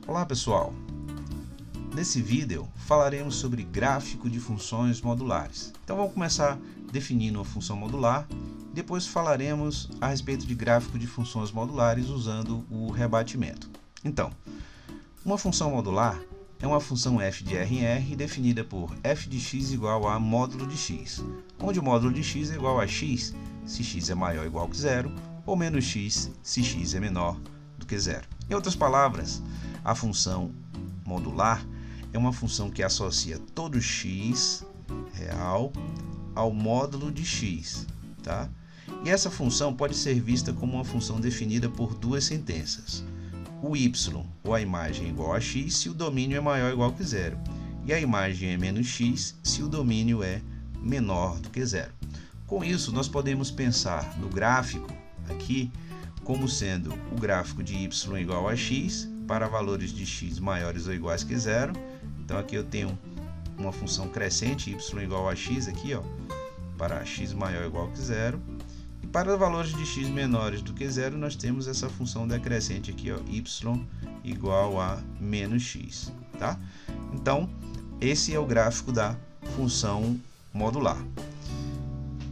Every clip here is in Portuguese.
Olá pessoal, nesse vídeo falaremos sobre gráfico de funções modulares. Então vamos começar definindo a função modular, depois falaremos a respeito de gráfico de funções modulares usando o rebatimento. Então, uma função modular é uma função f de R em R definida por f de x igual a módulo de x, onde o módulo de x é igual a x se x é maior ou igual que zero, ou menos x se x é menor do que zero. Em outras palavras, a função modular é uma função que associa todo x real ao módulo de x, tá? E essa função pode ser vista como uma função definida por duas sentenças. O y, ou a imagem, é igual a x se o domínio é maior ou igual que zero, e a imagem é menos x se o domínio é menor do que zero. Com isso, nós podemos pensar no gráfico aqui como sendo o gráfico de y igual a x para valores de x maiores ou iguais que zero. Então aqui eu tenho uma função crescente, y igual a x aqui, ó, para x maior ou igual que zero. E para valores de x menores do que zero, nós temos essa função decrescente aqui, ó, y igual a menos x, tá? Então, esse é o gráfico da função modular.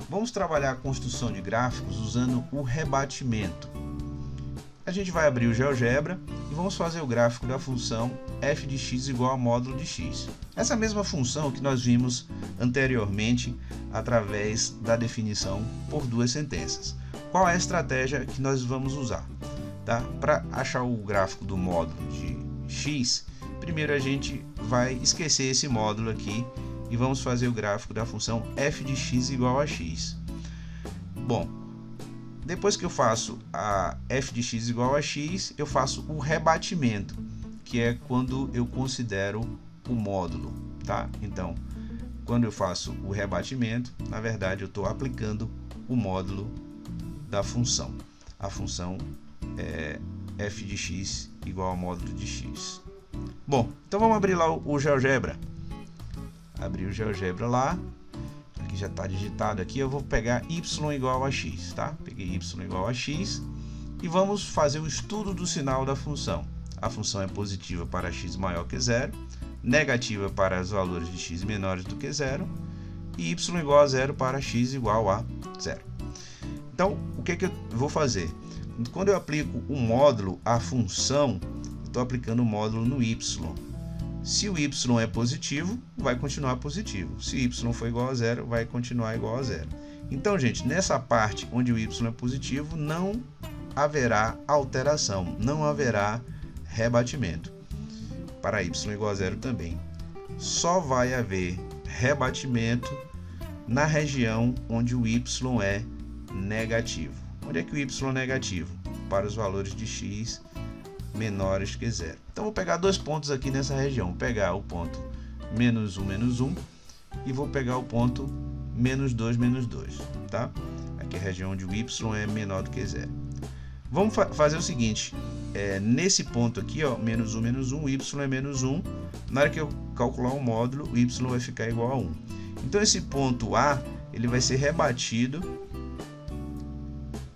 Vamos trabalhar a construção de gráficos usando o rebatimento. A gente vai abrir o GeoGebra e vamos fazer o gráfico da função f de x igual a módulo de x. Essa mesma função que nós vimos anteriormente através da definição por duas sentenças. Qual é a estratégia que nós vamos usar? Tá? Para achar o gráfico do módulo de x, primeiro a gente vai esquecer esse módulo aqui e vamos fazer o gráfico da função f de x igual a x. Bom, depois que eu faço a f de x igual a x, eu faço o rebatimento, que é quando eu considero o módulo, tá? Então, quando eu faço o rebatimento, na verdade eu estou aplicando o módulo da função. A função é f de x igual a módulo de x. Bom, então vamos abrir lá o GeoGebra. Abrir o GeoGebra lá. Aqui já está digitado aqui, eu vou pegar y igual a x, tá? Peguei y igual a x e vamos fazer o estudo do sinal da função. A função é positiva para x maior que zero, negativa para os valores de x menores do que zero e y igual a zero para x igual a zero. Então, o que eu vou fazer? Quando eu aplico o módulo à função, estou aplicando o módulo no y. Se o y é positivo, vai continuar positivo. Se y for igual a zero, vai continuar igual a zero. Então, gente, nessa parte onde o y é positivo, não haverá alteração, não haverá rebatimento. Para y igual a zero também. Só vai haver rebatimento na região onde o y é negativo. Onde é que o y é negativo? Para os valores de x menores que zero. Então vou pegar dois pontos aqui nessa região. Vou pegar o ponto menos 1 e vou pegar o ponto menos 2, tá? Aqui é a região onde o y é menor do que zero. Vamos fazer o seguinte, nesse ponto aqui, ó, menos 1, o y é menos 1. Na hora que eu calcular o módulo, o y vai ficar igual a 1. Então esse ponto A, ele vai ser rebatido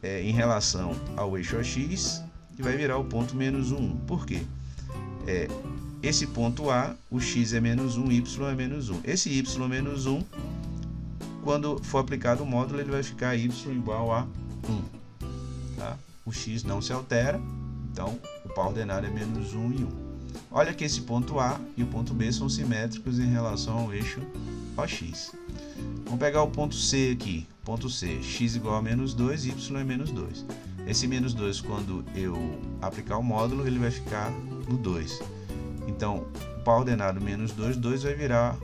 em relação ao eixo AX, e vai virar o ponto menos 1. Por quê? Esse ponto A, o x é menos 1, y é menos 1. Esse y menos 1, quando for aplicado o módulo, ele vai ficar y igual a 1. Tá? O x não se altera, então o par ordenado é menos 1 e 1. Olha que esse ponto A e o ponto B são simétricos em relação ao eixo OX. Vamos pegar o ponto C aqui. Ponto C, x igual a menos 2, y é menos 2. Esse menos 2, quando eu aplicar o módulo, ele vai ficar no 2. Então, o par ordenado menos 2, 2 vai virar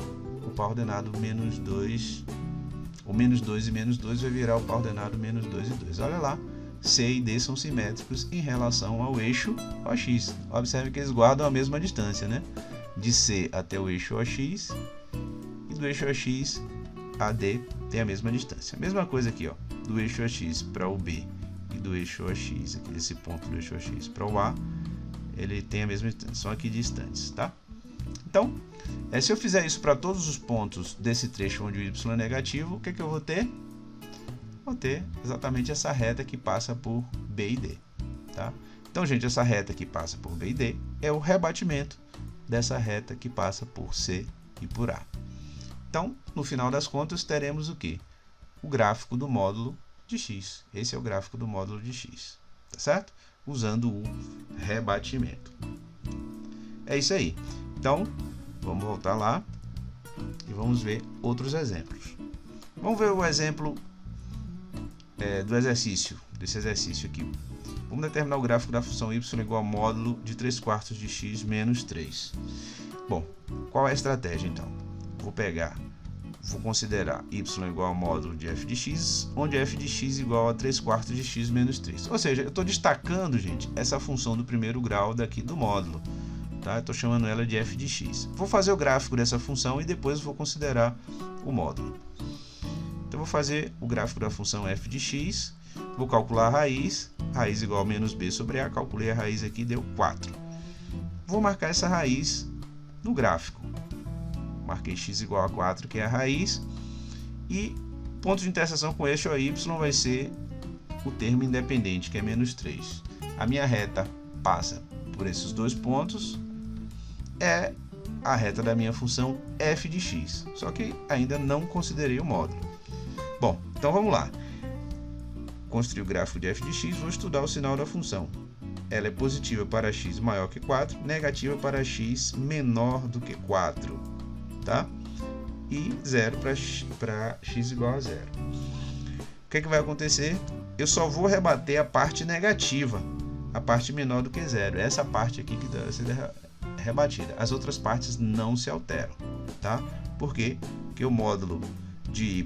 o par ordenado menos 2. O menos 2 e menos 2 vai virar o par ordenado menos 2 e 2. Olha lá, C e D são simétricos em relação ao eixo OX. Observe que eles guardam a mesma distância, né? De C até o eixo OX e do eixo OX a D tem a mesma distância. A mesma coisa aqui, ó, do eixo OX para o B e do eixo OX, aqui desse ponto do eixo OX para o A, ele tem a mesma distância, são aqui distantes, tá? Então, se eu fizer isso para todos os pontos desse trecho onde o y é negativo, o que eu vou ter? Vou ter exatamente essa reta que passa por B e D, tá? Então, gente, essa reta que passa por B e D é o rebatimento dessa reta que passa por C e por A. Então, no final das contas, teremos o quê? O gráfico do módulo de x. Esse é o gráfico do módulo de x, tá certo? Usando o rebatimento. É isso aí. Então, vamos voltar lá e vamos ver outros exemplos. Vamos ver o exemplo do exercício, desse exercício aqui. Vamos determinar o gráfico da função y igual ao módulo de 3/4 de x menos 3. Bom, qual é a estratégia então? Vou considerar y igual ao módulo de f de x, onde f de x igual a 3/4 de x menos 3. Ou seja, eu estou destacando, gente, essa função do primeiro grau daqui do módulo. Tá? Estou chamando ela de f de x. Vou fazer o gráfico dessa função e depois vou considerar o módulo. Então, vou fazer o gráfico da função f de x, vou calcular a raiz igual a menos b sobre a, calculei a raiz aqui, deu 4. Vou marcar essa raiz no gráfico. Marquei x igual a 4, que é a raiz, e ponto de interseção com eixo y vai ser o termo independente, que é menos 3. A minha reta passa por esses dois pontos, é a reta da minha função f de x, só que ainda não considerei o módulo. Bom, então vamos lá. Construir o gráfico de f de x, vou estudar o sinal da função. Ela é positiva para x maior que 4, negativa para x menor do que 4. Tá? E 0 para x igual a 0. O que vai acontecer? Eu só vou rebater a parte negativa, a parte menor do que 0. Essa parte aqui que deve ser rebatida. As outras partes não se alteram. Tá? Por quê? Porque o módulo de y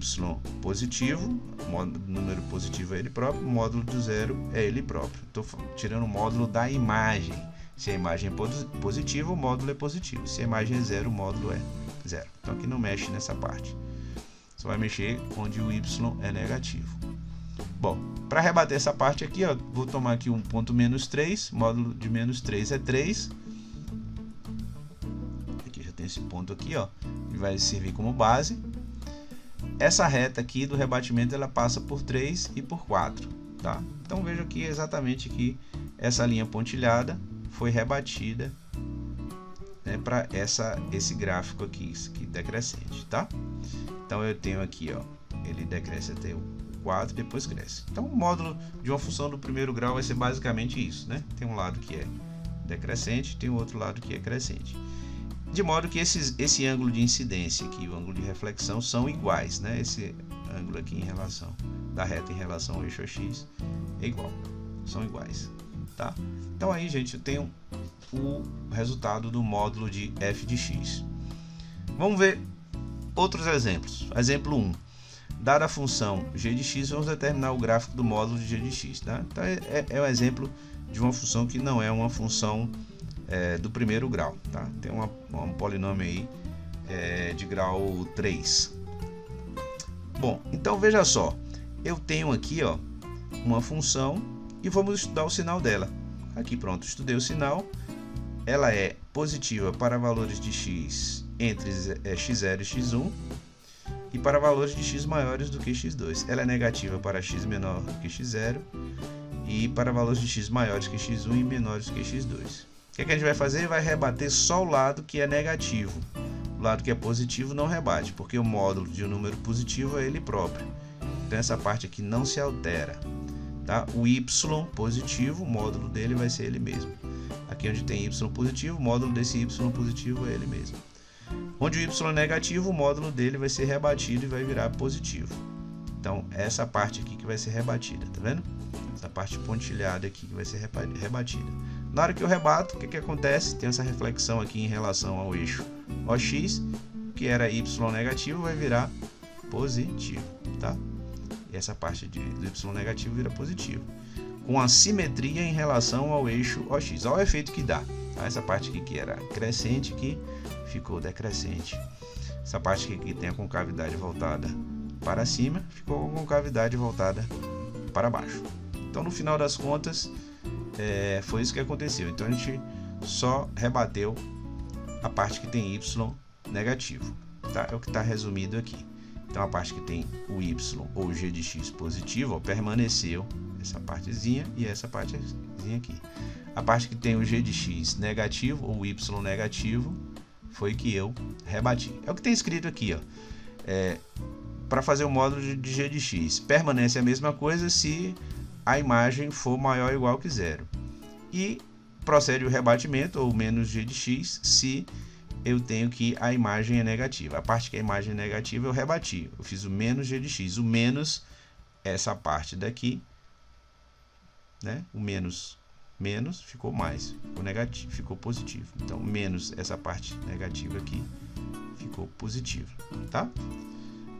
positivo, o número positivo é ele próprio, o módulo do 0 é ele próprio. Estou tirando o módulo da imagem. Se a imagem é positiva, o módulo é positivo. Se a imagem é 0, o módulo é 0. Então aqui não mexe nessa parte. Só vai mexer onde o y é negativo. Bom, para rebater essa parte aqui, ó, vou tomar aqui um ponto menos 3. Módulo de menos 3 é 3. Aqui já tem esse ponto aqui, ó, que vai servir como base. Essa reta aqui do rebatimento ela passa por 3 e por 4. Tá? Então veja aqui exatamente que essa linha pontilhada foi rebatida, né, para esse gráfico aqui decrescente, tá? Então eu tenho aqui, ó, ele decresce até o 4 e depois cresce. Então o módulo de uma função do primeiro grau vai ser basicamente isso, né? Tem um lado que é decrescente, tem o outro lado que é crescente. De modo que esse ângulo de incidência aqui e o ângulo de reflexão são iguais, né? Esse ângulo aqui em relação da reta em relação ao eixo x é igual, são iguais, tá? Então aí, gente, eu tenho o resultado do módulo de f de x. Vamos ver outros exemplos. Exemplo 1. Dada a função g de x, vamos determinar o gráfico do módulo de g de x. Tá? Então é um exemplo de uma função que não é uma função do primeiro grau. Tá? Tem um polinômio aí de grau 3. Bom, então veja só. Eu tenho aqui, ó, uma função e vamos estudar o sinal dela. Aqui pronto, estudei o sinal. Ela é positiva para valores de x entre x0 e x1 e para valores de x maiores do que x2. Ela é negativa para x menor do que x0 e para valores de x maiores que x1 e menores do que x2. O que a gente vai fazer? Vai rebater só o lado que é negativo. O lado que é positivo não rebate, porque o módulo de um número positivo é ele próprio. Então essa parte aqui não se altera. Tá? O y positivo, o módulo dele vai ser ele mesmo. Aqui onde tem y positivo, o módulo desse y positivo é ele mesmo. Onde o y é negativo, o módulo dele vai ser rebatido e vai virar positivo. Então, essa parte aqui que vai ser rebatida, tá vendo? Essa parte pontilhada aqui que vai ser rebatida. Na hora que eu rebato, o que acontece? Tem essa reflexão aqui em relação ao eixo OX, que era y negativo, vai virar positivo, tá? E essa parte do y negativo vira positivo, com a simetria em relação ao eixo OX. Olha o efeito que dá. Tá? Essa parte aqui que era crescente aqui ficou decrescente. Essa parte aqui que tem a concavidade voltada para cima ficou com a concavidade voltada para baixo. Então, no final das contas, foi isso que aconteceu. Então, a gente só rebateu a parte que tem y negativo. Tá? É o que está resumido aqui. Então, a parte que tem o y ou g de x positivo, ó, permaneceu essa partezinha e essa partezinha aqui. A parte que tem o g de x negativo ou y negativo foi que eu rebati. É o que tem escrito aqui, ó. Para fazer o módulo de g de x, permanece a mesma coisa se a imagem for maior ou igual que zero. E procede o rebatimento, ou menos g de x, se eu tenho que a imagem é negativa. A parte que a imagem é negativa eu rebati. Eu fiz o menos g de x. O menos, essa parte daqui, né? O menos ficou mais, ficou negativo, ficou positivo. Então, menos essa parte negativa aqui ficou positivo, tá?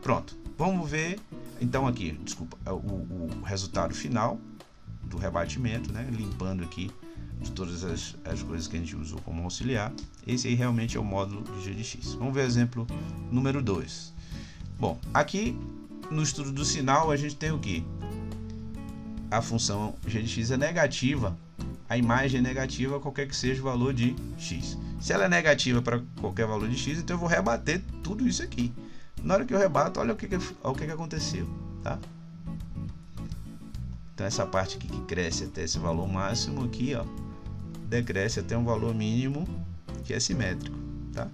Pronto. Vamos ver, então aqui, desculpa, o resultado final do rebatimento, né? Limpando aqui de todas as coisas que a gente usou como auxiliar. Esse aí realmente é o módulo de g de x. Vamos ver o exemplo número 2. Bom, aqui no estudo do sinal a gente tem o que? A função g de x é negativa, a imagem é negativa qualquer que seja o valor de x. Se ela é negativa para qualquer valor de x, então eu vou rebater tudo isso aqui. Na hora que eu rebato, olha o que aconteceu, tá? Então essa parte aqui que cresce até esse valor máximo aqui, ó, decresce até um valor mínimo que é simétrico, tá?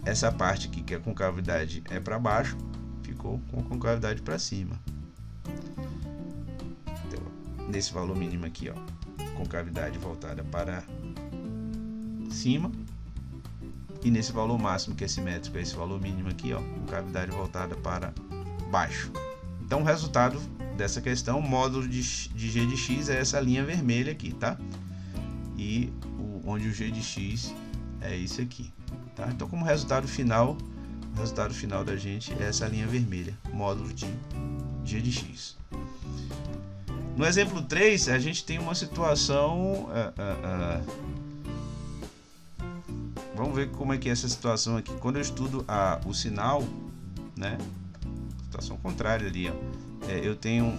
Essa parte aqui que a concavidade é para baixo, ficou com a concavidade para cima. Então, nesse valor mínimo aqui, ó, concavidade voltada para cima. E nesse valor máximo que é simétrico, esse valor mínimo aqui, ó, concavidade voltada para baixo. Então o resultado dessa questão, o módulo de g de x é essa linha vermelha aqui, tá? E onde o g de x é isso aqui, tá? Então como resultado final, o resultado final da gente é essa linha vermelha, módulo de g de x. No exemplo 3, a gente tem uma situação... Vamos ver como é que é essa situação aqui. Quando eu estudo o sinal, né? Situação contrária ali, ó. Eu tenho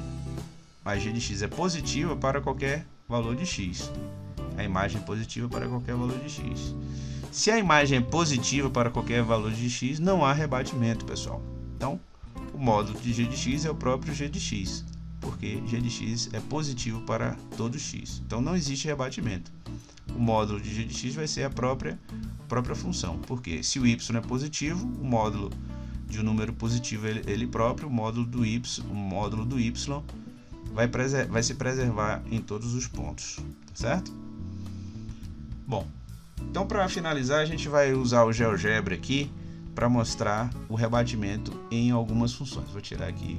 a g de x é positiva para qualquer valor de x. A imagem é positiva para qualquer valor de x. Se a imagem é positiva para qualquer valor de x, não há rebatimento, pessoal. Então, o módulo de g de x é o próprio g de x, porque g de x é positivo para todo x. Então, não existe rebatimento. O módulo de g de x vai ser a própria função, porque se o y é positivo, o módulo de um número positivo ele próprio, o módulo do y vai se preservar em todos os pontos, tá certo? Bom, então para finalizar a gente vai usar o GeoGebra aqui para mostrar o rebatimento em algumas funções. Vou tirar aqui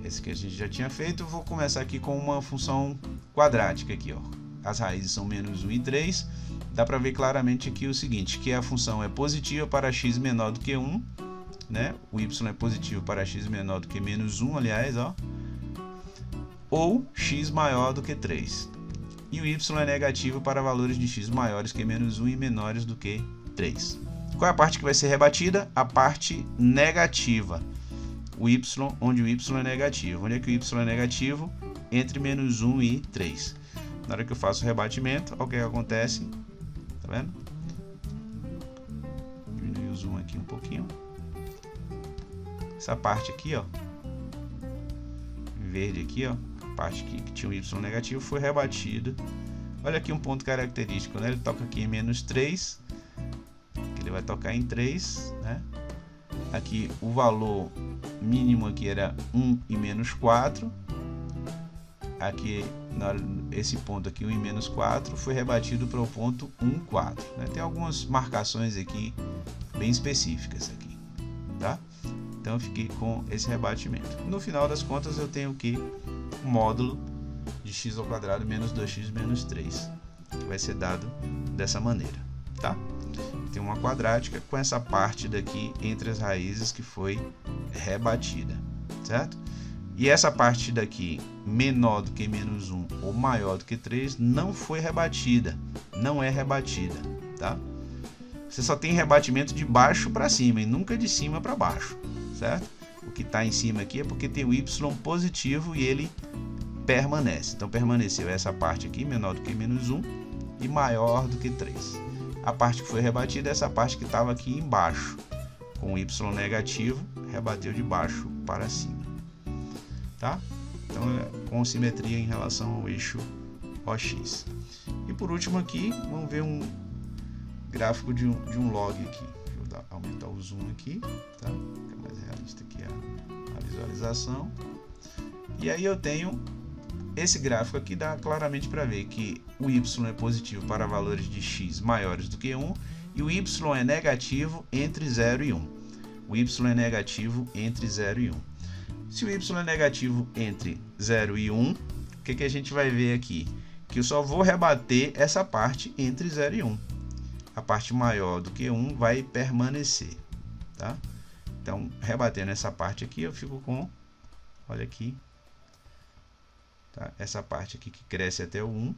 esse que a gente já tinha feito, vou começar aqui com uma função quadrática aqui, ó. As raízes são menos 1 e 3, dá para ver claramente aqui o seguinte, que a função é positiva para x menor do que 1, né? O y é positivo para x menor do que menos 1, aliás, ó, ou x maior do que 3. E o y é negativo para valores de x maiores que menos 1 e menores do que 3. Qual é a parte que vai ser rebatida? A parte negativa, o y, onde o y é negativo. Onde é que o y é negativo? Entre menos 1 e 3. Na hora que eu faço o rebatimento, olha o que acontece. Tá vendo? Diminuir o zoom aqui um pouquinho. Essa parte aqui, ó, em verde aqui, ó, a parte que tinha o y negativo foi rebatida. Olha aqui um ponto característico, né? Ele toca aqui em menos 3. Ele vai tocar em 3, né? Aqui o valor mínimo aqui era 1 e menos 4. Aqui, esse ponto aqui, 1 e menos 4, foi rebatido para o ponto 1, 4. Né? Tem algumas marcações aqui bem específicas aqui, tá? Então eu fiquei com esse rebatimento. No final das contas eu tenho aqui o módulo de x ao quadrado menos 2x menos 3, que vai ser dado dessa maneira, tá? Tem uma quadrática com essa parte daqui entre as raízes que foi rebatida, certo? E essa parte daqui, menor do que menos 1 ou maior do que 3, não foi rebatida, não é rebatida, tá? Você só tem rebatimento de baixo para cima e nunca de cima para baixo, certo? O que está em cima aqui é porque tem o y positivo e ele permanece. Então permaneceu essa parte aqui, menor do que menos 1 e maior do que 3. A parte que foi rebatida é essa parte que estava aqui embaixo, com o y negativo, rebateu de baixo para cima. Tá? Então com simetria em relação ao eixo OX. E por último aqui, vamos ver um gráfico de um log aqui. Deixa eu aumentar o zoom aqui, tá? Fica mais realista aqui a visualização. E aí eu tenho esse gráfico aqui, dá claramente para ver que o y é positivo para valores de x maiores do que 1 e o y é negativo entre 0 e 1. O y é negativo entre 0 e 1. Se o y é negativo entre 0 e 1, o que a gente vai ver aqui? Que eu só vou rebater essa parte entre 0 e 1. A parte maior do que 1 vai permanecer, tá? Então, rebatendo essa parte aqui, eu fico com, olha aqui, tá? Essa parte aqui que cresce até o 1,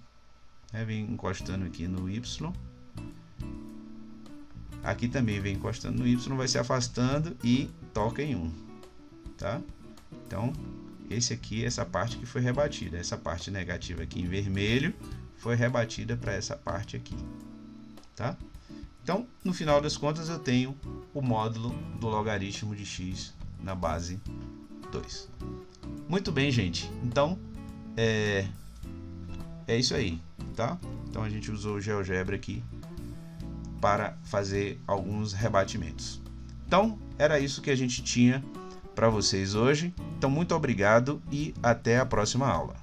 né? Vem encostando aqui no y. Aqui também vem encostando no y, vai se afastando e toca em 1, tá? Então, esse aqui, essa parte que foi rebatida. Essa parte negativa aqui em vermelho foi rebatida para essa parte aqui, tá? Então, no final das contas, eu tenho o módulo do logaritmo de x na base 2. Muito bem, gente. Então, é isso aí, tá? Então, a gente usou o GeoGebra aqui para fazer alguns rebatimentos. Então, era isso que a gente tinha para vocês hoje. Então, muito obrigado e até a próxima aula.